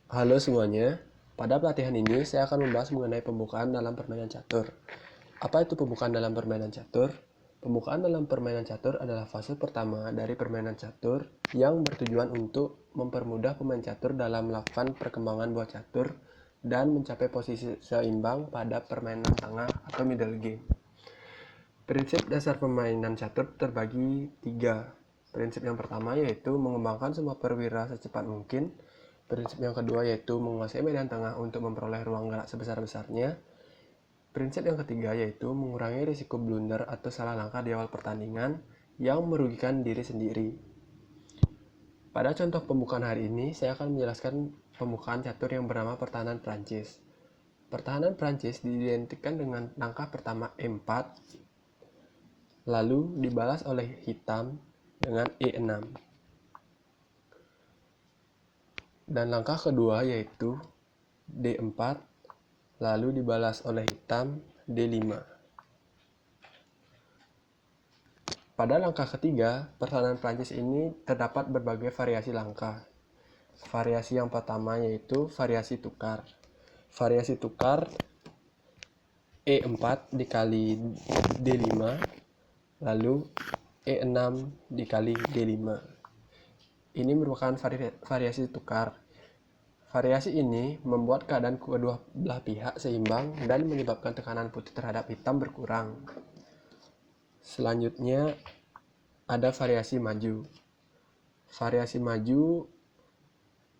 Halo semuanya, pada pelatihan ini saya akan membahas mengenai pembukaan dalam permainan catur. Apa itu pembukaan dalam permainan catur? Pembukaan dalam permainan catur adalah fase pertama dari permainan catur yang bertujuan untuk mempermudah pemain catur dalam melakukan perkembangan buah catur dan mencapai posisi seimbang pada permainan tengah atau middle game. Prinsip dasar permainan catur terbagi 3. Prinsip yang pertama yaitu mengembangkan semua perwira secepat mungkin. Prinsip yang kedua yaitu menguasai medan tengah untuk memperoleh ruang gerak sebesar-besarnya. Prinsip yang ketiga yaitu mengurangi risiko blunder atau salah langkah di awal pertandingan yang merugikan diri sendiri. Pada contoh pembukaan hari ini, saya akan menjelaskan pembukaan catur yang bernama pertahanan Prancis. Pertahanan Prancis diidentikan dengan langkah pertama E4, lalu dibalas oleh hitam dengan E6. Dan langkah kedua yaitu D4, lalu dibalas oleh hitam D5. Pada langkah ketiga, pertahanan Prancis ini terdapat berbagai variasi langkah. Variasi yang pertama yaitu variasi tukar. Variasi tukar E4 dikali D5, lalu E6 dikali D5. Ini merupakan variasi tukar. Variasi ini membuat keadaan kedua belah pihak seimbang dan menyebabkan tekanan putih terhadap hitam berkurang. Selanjutnya ada variasi maju. Variasi maju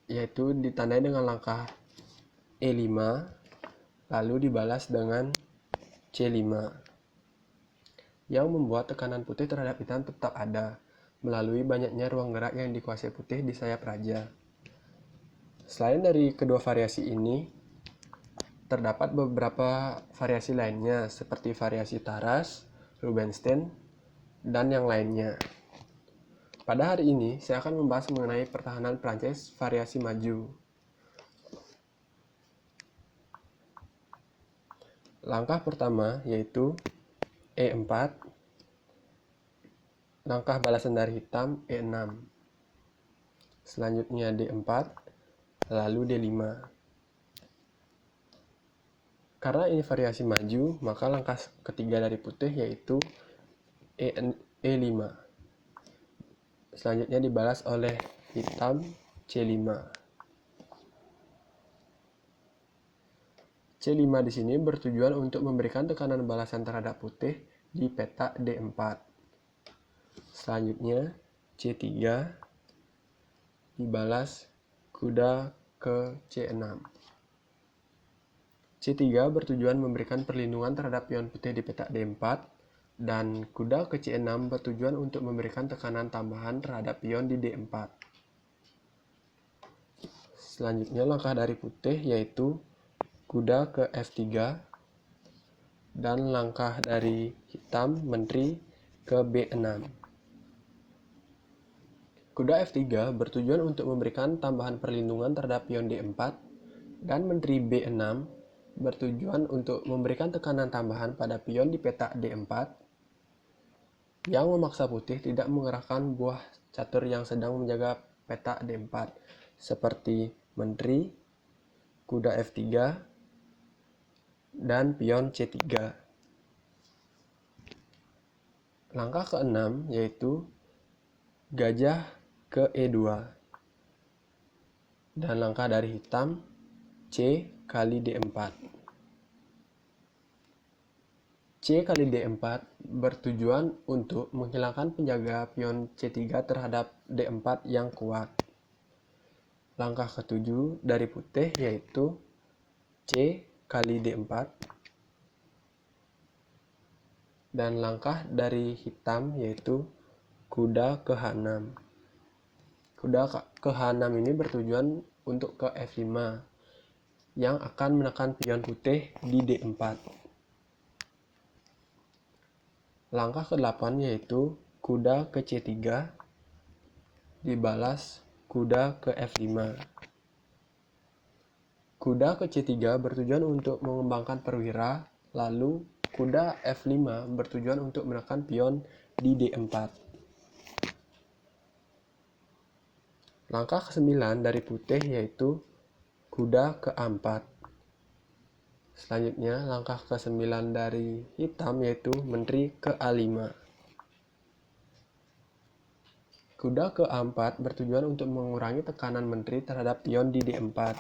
yaitu ditandai dengan langkah E5 lalu dibalas dengan C5 yang membuat tekanan putih terhadap hitam tetap ada melalui banyaknya ruang gerak yang dikuasai putih di sayap raja. Selain dari kedua variasi ini, terdapat beberapa variasi lainnya seperti variasi Taras, Rubinstein, dan yang lainnya. Pada hari ini, saya akan membahas mengenai pertahanan Prancis variasi maju. Langkah pertama yaitu E4, langkah balasan dari hitam E6, selanjutnya D4, lalu D5. Karena ini variasi maju, maka langkah ketiga dari putih yaitu E5. Selanjutnya dibalas oleh hitam C5. C5 di sini bertujuan untuk memberikan tekanan balasan terhadap putih di peta D4. Selanjutnya C3 dibalas kuda ke C6. C3 bertujuan memberikan perlindungan terhadap pion putih di peta D4 dan kuda ke C6 bertujuan untuk memberikan tekanan tambahan terhadap pion di D4. Selanjutnya langkah dari putih yaitu kuda ke F3 dan langkah dari hitam menteri ke B6. Kuda F3 bertujuan untuk memberikan tambahan perlindungan terhadap pion D4 dan menteri B6 bertujuan untuk memberikan tekanan tambahan pada pion di peta D4 yang memaksa putih tidak mengerahkan buah catur yang sedang menjaga peta D4 seperti menteri, kuda F3, dan pion C3. Langkah ke-6 yaitu gajah ke E2 dan langkah dari hitam C kali D4. C kali D4 bertujuan untuk menghilangkan penjaga pion C3 terhadap D4 yang kuat. Langkah ke-7 dari putih yaitu C kali D4 dan langkah dari hitam yaitu kuda ke H6. Kuda ke H6 ini bertujuan untuk ke F5 yang akan menekan pion putih di D4. Langkah ke-8 yaitu kuda ke C3 dibalas kuda ke F5. Kuda ke C3 bertujuan untuk mengembangkan perwira, lalu kuda F5 bertujuan untuk menekan pion di D4. Langkah ke-9 dari putih yaitu kuda ke-4. Selanjutnya, langkah ke-9 dari hitam yaitu menteri ke A5. Kuda ke-4 bertujuan untuk mengurangi tekanan menteri terhadap pion di D4.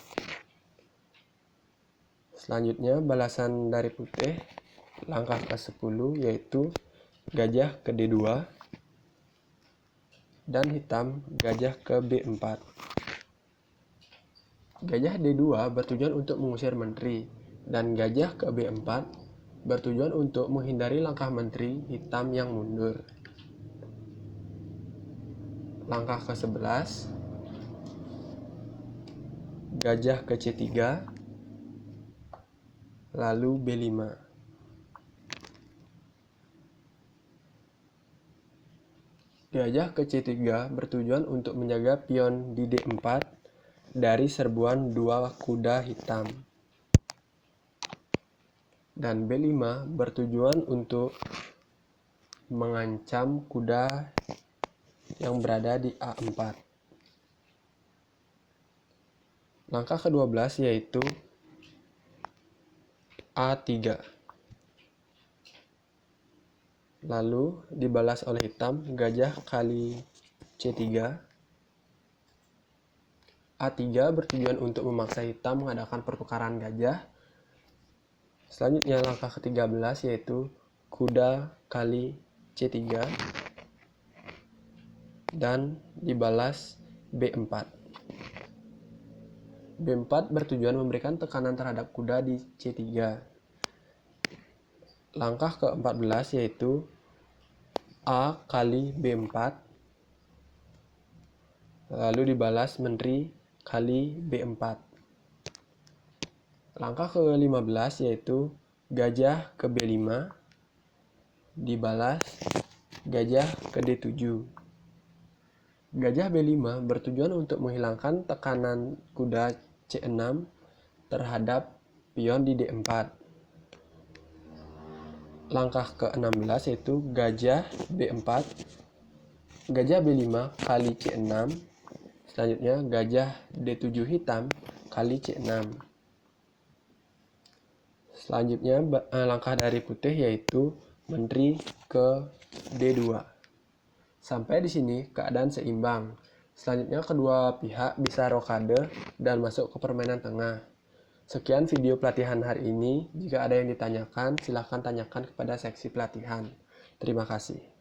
Selanjutnya, balasan dari putih, langkah ke-10 yaitu gajah ke D2 dan hitam gajah ke B4. Gajah D2 bertujuan untuk mengusir menteri dan gajah ke B4 bertujuan untuk menghindari langkah menteri hitam yang mundur. Langkah ke-11, gajah ke C3, lalu B5. Gajah ke C3 bertujuan untuk menjaga pion di D4 dari serbuan dua kuda hitam. Dan B5 bertujuan untuk mengancam kuda yang berada di A4. Langkah ke-12 yaitu A3. Lalu dibalas oleh hitam gajah kali C3. A3 bertujuan untuk memaksa hitam mengadakan pertukaran gajah. Selanjutnya langkah ke-13 yaitu kuda kali C3 dan dibalas B4. B4 bertujuan memberikan tekanan terhadap kuda di C3. Langkah ke-14 yaitu A kali B4 lalu dibalas menteri kali B4. Langkah ke-15 yaitu gajah ke B5 dibalas gajah ke D7. Gajah B5 bertujuan untuk menghilangkan tekanan kuda C6 terhadap pion di D4. Langkah ke-16 yaitu gajah B4, gajah B5 kali C6, selanjutnya gajah D7 hitam kali C6. Selanjutnya langkah dari putih yaitu menteri ke D2. Sampai di sini keadaan seimbang. Selanjutnya kedua pihak bisa rokade dan masuk ke permainan tengah. Sekian video pelatihan hari ini. Jika ada yang ditanyakan, silahkan tanyakan kepada seksi pelatihan. Terima kasih.